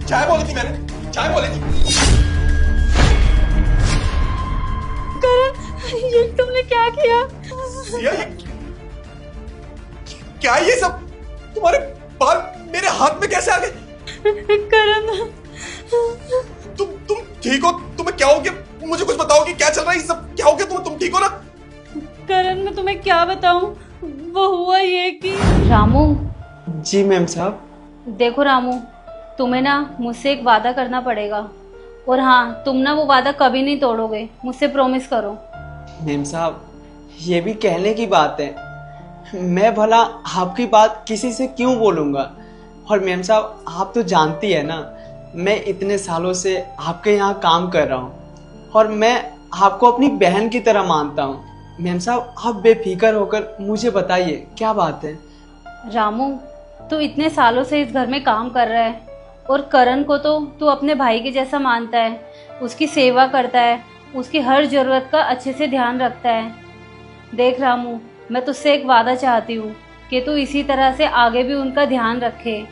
चाय बोली थी मैंने, चाय बोली थी। करण, ये तुमने क्या किया? सिया, ये क्या ये सब? तुम्हारे बाल मेरे हाथ में कैसे आ गए? करण, तुम ठीक हो? तुम्हें क्या हो गया? मुझे कुछ बताओ कि क्या चल रहा है? ये सब क्या हो गया? तुम ठीक हो ना? करण मैं तुम्हें क्या बताऊं? वो हुआ ये कि रामू। जी मैम साहब। देखो रामू, तुम्हें ना मुझसे एक वादा करना पड़ेगा, और हाँ, तुम ना वो वादा कभी नहीं तोड़ोगे, मुझसे प्रॉमिस करो। मैम साहब, ये भी कहने की बात है, मैं भला आपकी बात किसी से क्यों बोलूँगा? और मैम साहब, आप तो जानती है ना, मैं इतने सालों से आपके यहाँ काम कर रहा हूँ और मैं आपको अपनी बहन की तरह मानता हूँ। मैम साहब, आप बेफिक्र होकर मुझे बताइए क्या बात है। रामू, तू इतने सालों से इस घर में काम कर रहा है, और करण को तो तू अपने भाई के जैसा मानता है, उसकी सेवा करता है, उसकी हर जरूरत का अच्छे से ध्यान रखता है। देख रामू, मैं तुझसे एक वादा चाहती हूँ कि तू इसी तरह से आगे भी उनका ध्यान रखे,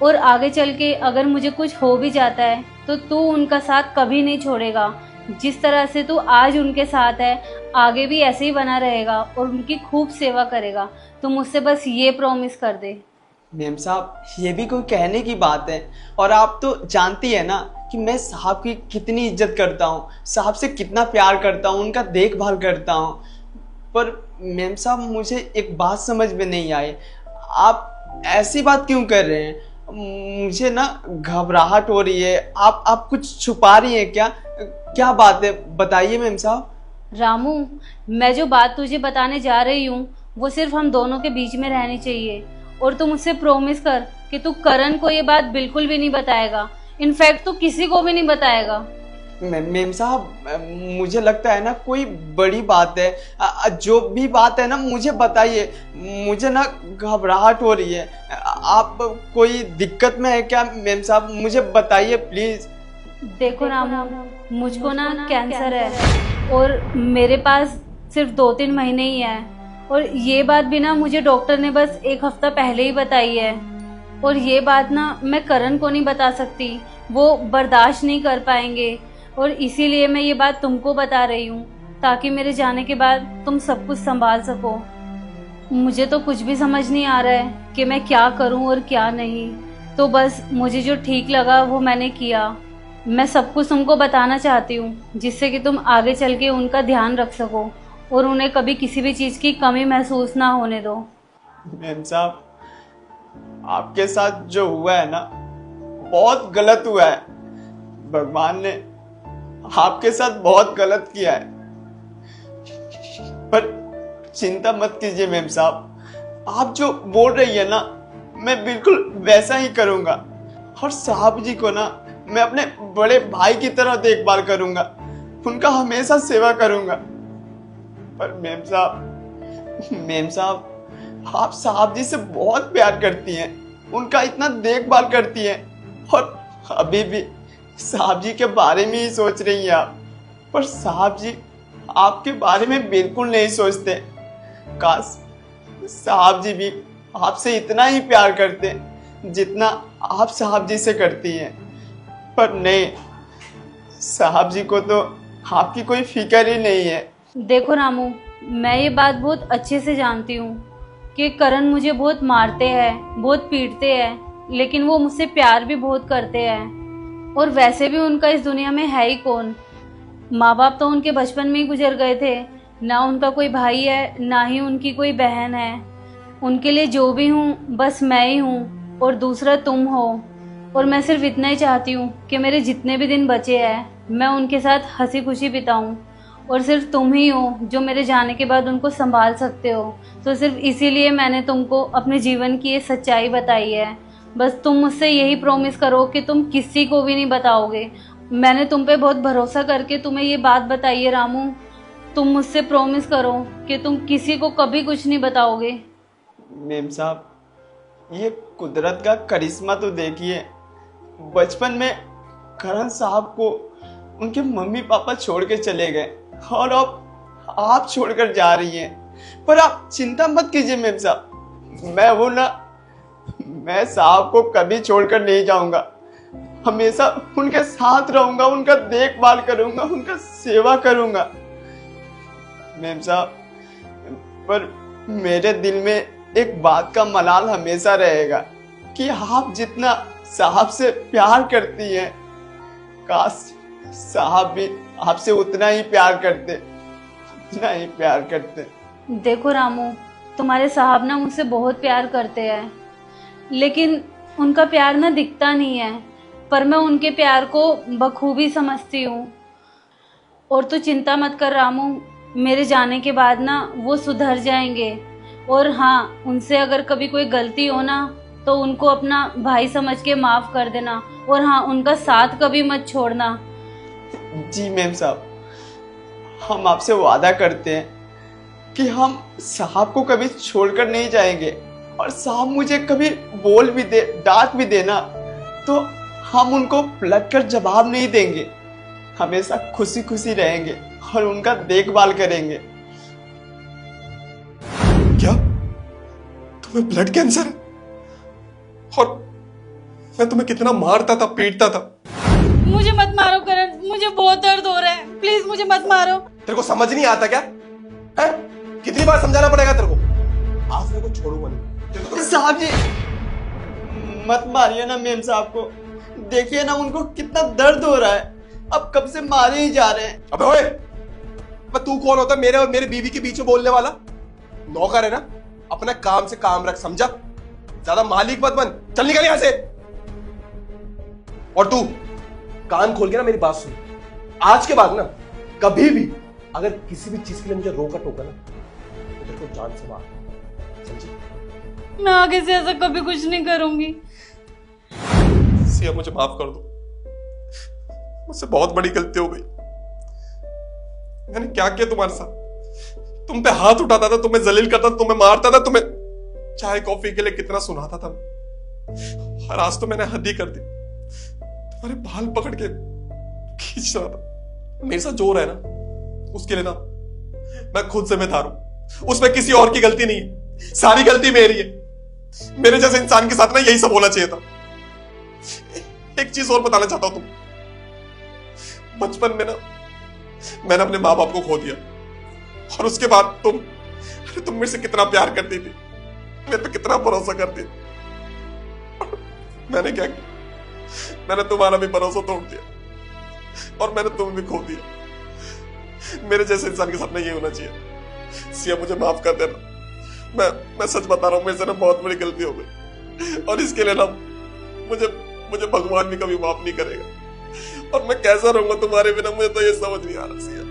और आगे चल के अगर मुझे कुछ हो भी जाता है तो तू उनका साथ कभी नहीं छोड़ेगा। जिस तरह से तू आज उनके साथ है, आगे भी ऐसे ही बना रहेगा और उनकी खूब सेवा करेगा। तू मुझसे बस ये प्रॉमिस कर दे। मैम साहब, ये भी कोई कहने की बात है? और आप तो जानती है ना कि मैं साहब की कितनी इज्जत करता हूँ, साहब से कितना प्यार करता हूँ, उनका देखभाल करता हूँ। पर मैम साहब, मुझे एक बात समझ में नहीं आई, आप ऐसी बात क्यों कर रहे हैं? मुझे ना घबराहट हो रही है। आप कुछ छुपा रही हैं क्या? क्या बात है, बताइए मैम साहब। रामू, मैं जो बात तुझे बताने जा रही हूँ वो सिर्फ हम दोनों के बीच में रहनी चाहिए, और तू मुझसे प्रॉमिस कर कि तू करण को ये बात बिल्कुल भी नहीं बताएगा। इनफैक्ट तू किसी को भी नहीं बताएगा। मैम साहब, मुझे लगता है ना कोई बड़ी बात है। जो भी बात है ना, मुझे बताइए। मुझे ना घबराहट हो रही है। आप कोई दिक्कत में है क्या मैम साहब? मुझे बताइए प्लीज। देखो रामू, मुझको ना कैंसर है, और मेरे पास सिर्फ 2-3 महीने ही है, और ये बात भी ना मुझे डॉक्टर ने बस 1 हफ्ता पहले ही बताई है। और ये बात ना मैं करण को नहीं बता सकती, वो बर्दाश्त नहीं कर पाएंगे, और इसीलिए मैं ये बात तुमको बता रही हूँ ताकि मेरे जाने के बाद तुम सब कुछ संभाल सको। मुझे तो कुछ भी समझ नहीं आ रहा है कि मैं क्या करूँ और क्या नहीं, तो बस मुझे जो ठीक लगा वो मैंने किया। मैं सब कुछ तुमको बताना चाहती हूँ जिससे कि तुम आगे चल के उनका ध्यान रख सको और उन्हें कभी किसी भी चीज़ की कमी महसूस ना होने दो। मैम साहब, आपके साथ जो हुआ है ना, बहुत गलत हुआ है। भगवान ने आपके साथ बहुत गलत किया है। पर चिंता मत कीजिए मैम साहब, आप जो बोल रही है ना, मैं बिल्कुल वैसा ही करूंगा। और साहब जी को ना मैं अपने बड़े भाई की तरह देखभाल करूंगा, उनका हमेशा सेवा करूंगा। पर मैम साहब, आप साहब जी से बहुत प्यार करती हैं, उनका इतना देखभाल करती हैं, और अभी भी साहब जी के बारे में ही सोच रही हैं आप। पर साहब जी आपके बारे में बिल्कुल नहीं सोचते। काश साहब जी भी आपसे इतना ही प्यार करते जितना आप साहब जी से करती हैं। पर नहीं, साहब जी को तो आपकी कोई फिक्र ही नहीं है। देखो रामू, मैं ये बात बहुत अच्छे से जानती हूँ कि करण मुझे बहुत मारते हैं, बहुत पीटते हैं, लेकिन वो मुझसे प्यार भी बहुत करते हैं। और वैसे भी उनका इस दुनिया में है ही कौन? माँ बाप तो उनके बचपन में ही गुजर गए थे, ना उनका कोई भाई है, ना ही उनकी कोई बहन है। उनके लिए जो भी हूँ बस मैं ही हूँ, और दूसरा तुम हो। और मैं सिर्फ इतना ही चाहती हूँ कि मेरे जितने भी दिन बचे हैं मैं उनके साथ हंसी खुशी बिताऊँ, और सिर्फ तुम ही हो जो मेरे जाने के बाद उनको संभाल सकते हो। तो सिर्फ इसीलिए मैंने तुमको अपने जीवन की ये सच्चाई बताई है। बस तुम मुझसे यही प्रॉमिस करो कि तुम किसी को भी नहीं बताओगे। मैंने तुम पे बहुत भरोसा करके तुम्हें ये बात बताई है रामू। तुम मुझसे प्रॉमिस करो कि तुम किसी को कभी कुछ नहीं बताओगे। मैम साहब, ये कुदरत का करिश्मा तो देखिए। बचपन में करण साहब को उनके मम्मी पापा छोड़ के चले गए, और अब आप छोड़कर जा रही हैं। पर आप चिंता मत कीजिए मैम साहब, मैं हूं ना, मैं साहब को कभी छोड़कर नहीं जाऊंगा। हमेशा उनके साथ रहूंगा, उनका देखभाल करूंगा, उनका सेवा करूंगा। मेम साहब, पर मेरे दिल में एक बात का मलाल हमेशा रहेगा कि आप जितना साहब से प्यार करती हैं, काश साहब भी आपसे उतना ही प्यार करते, उतना ही प्यार करते। देखो रामू, तुम्हारे साहब ना मुझसे बहुत प्यार करते हैं, लेकिन उनका प्यार ना दिखता नहीं है, पर मैं उनके प्यार को बखूबी समझती हूँ। और तू चिंता मत कर रामू, मेरे जाने के बाद ना वो सुधर जाएंगे। और हाँ, उनसे अगर कभी कोई गलती हो ना तो उनको अपना भाई समझ के माफ कर देना। और हाँ, उनका साथ कभी मत छोड़ना। जी मेम साहब, हम आपसे वादा करते हैं कि हम साहब को कभी छोड़कर नहीं जाएंगे। और साहब मुझे कभी बोल भी दे, डांट भी देना, तो हम उनको पलट कर जवाब नहीं देंगे। हमेशा खुशी खुशी रहेंगे और उनका देखभाल करेंगे। क्या तुम्हें ब्लड कैंसर है? और मैं तुम्हें कितना मारता था, पीटता था। मुझे मत मारो करण, मुझे बहुत दर्द हो रहा है, प्लीज मुझे मत मारो। तेरे को समझ नहीं आता क्या है? कितनी बार समझाना पड़ेगा तेरे को? आज तेरे को छोड़ूंगा नहीं। साहब जी, मत मारिए ना मेम साहब को। देखिए ना उनको कितना दर्द हो रहा है, अब कब से मारे ही जा रहे हैं। अबे ओए, अबे तू कौन होता है मेरे और मेरे बीवी के बीच में बोलने वाला? नौकर है ना, अपना काम से काम रख, समझा? ज्यादा मालिक मत बन, चल निकल यहां से। और तू कान खोल के ना मेरी बात सुन। आज के बाद ना कभी भी अगर किसी भी चीज के लिए मुझे रोका टोका ना तो तेरे को जान से मार, समझी? मैं आगे से ऐसा कभी कुछ नहीं करूंगी। सिया, मुझे माफ कर दो, मुझसे बहुत बड़ी गलती हो गई। मैंने क्या किया तुम्हारे साथ? तुम पे हाथ उठाता था, तुम्हें जलील करता था, तुम्हें मारता था, तुम्हें चाय कॉफी के लिए कितना सुनाता था। और आज तो मैंने हद ही कर दी, तुम्हारे बाल पकड़ के खींच रहा था। मेरे साथ जो रहा है ना, उसके लिए ना मैं खुद जिम्मेदार हूं, उसमें किसी और की गलती नहीं है, सारी गलती मेरी है। मेरे जैसे इंसान के साथ ना यही सब होना चाहिए था। एक चीज और बताना चाहता हूं, तुम बचपन में ना मैंने अपने माँ बाप को खो दिया, और उसके बाद तुम मेरे से कितना प्यार करती थी, मेरे पे कितना भरोसा करती थी। मैंने क्या किया? मैंने तुम्हारा भी भरोसा तोड़ दिया और मैंने तुम्हें भी खो दिया। मेरे जैसे इंसान के साथ नहीं ये होना चाहिए। सिया, मुझे माफ कर देना। मैं सच बता रहा हूँ, मेरे से ना बहुत बड़ी गलती हो गई, और इसके लिए ना मुझे भगवान भी कभी माफ नहीं करेगा। और मैं कैसा रहूंगा तुम्हारे बिना, मुझे तो ये समझ नहीं आ रहा। सिया,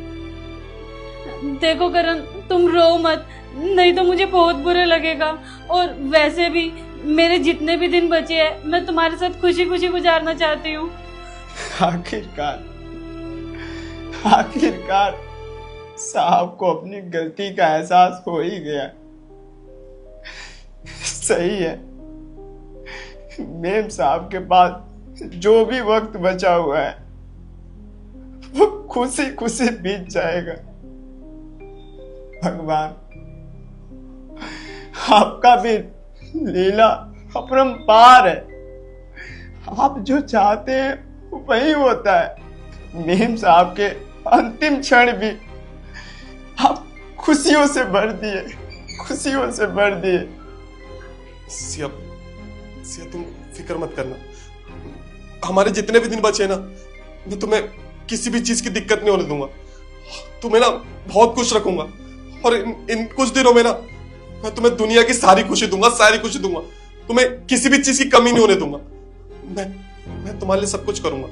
देखो करण, तुम रो मत, नहीं तो मुझे बहुत बुरा लगेगा। और वैसे भी मेरे जितने भी दिन बचे हैं मैं तुम्हारे साथ खुशी खुशी गुजारना चाहती हूँ। आखिरकार साहब को अपनी गलती का एहसास हो ही गया। सही है, मेम साहब के पास जो भी वक्त बचा हुआ है वो खुशी खुशी बीत जाएगा। भगवान आपका भी लीला अपरंपार है, आप जो चाहते हैं वही होता है। मेम साहब के अंतिम क्षण भी आप खुशियों से भर दिए, खुशियों से भर दिए। सिया, तुम फिक्र मत करना, हमारे जितने भी दिन बचे ना, मैं तुम्हें किसी भी चीज की दिक्कत नहीं होने दूंगा। तुम्हें ना बहुत खुश रखूंगा, और इन कुछ दिनों में ना मैं तुम्हें दुनिया की सारी खुशी दूंगा, सारी खुशी दूंगा। तुम्हें किसी भी चीज की कमी नहीं होने दूंगा। मैं तुम्हारे लिए सब कुछ करूंगा।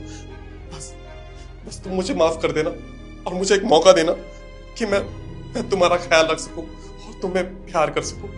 बस तुम मुझे माफ कर देना और मुझे एक मौका देना कि मैं तुम्हारा ख्याल रख सकूं और तुम्हें प्यार कर सकूं।